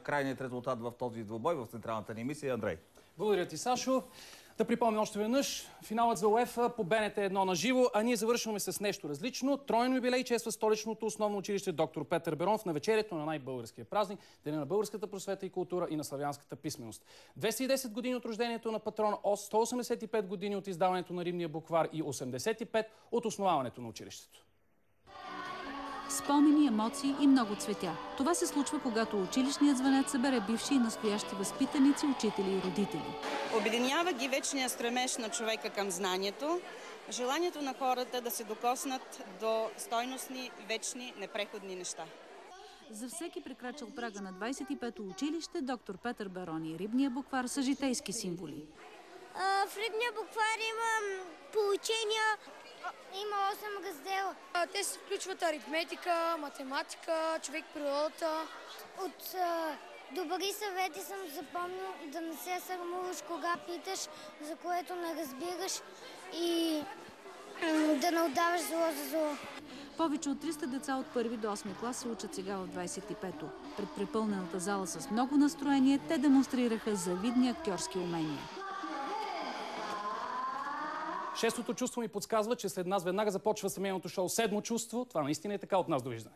Крайният резултат в този двубой в централната ни емисия, Андрей. Благодаря ти, Сашо. Да припомня още веднъж, финалът за УЕФА по БНТ 1 на живо, а ние завършваме с нещо различно. Тройно юбилей чества столичното основно училище доктор Петър Берон в навечерието на най-българския празник, Деня на българската просвета и култура и на славянската писменост. 210 години от рождението на патрон Ос, 185 години от издаването на римния буквар и 85 от основаването на училището. Спомени, емоции и много цветя. Това се случва, когато училищният звънец събере бивши и настоящи възпитаници, учители и родители. Обединява ги вечния стремеж на човека към знанието, желанието на хората да се докоснат до стойностни, вечни, непреходни неща. За всеки прекрачал прага на 25-то училище, доктор Петър Берон и рибния буквар са житейски символи. В рибния буквар има поучения, има 8 раздела. Те се включват аритметика, математика, човек природата. От добри съвети съм запомнил да не се срамуваш, кога питаш, за което не разбираш и да не отдаваш зло за зло. Повече от 300 деца от 1 до 8 клас се учат сега в 25-то. Пред препълнената зала с много настроение те демонстрираха завидни актьорски умения. Шестото чувство ми подсказва, че след нас веднага започва семейното шоу Седмо чувство. Това наистина е така. От нас довиждане.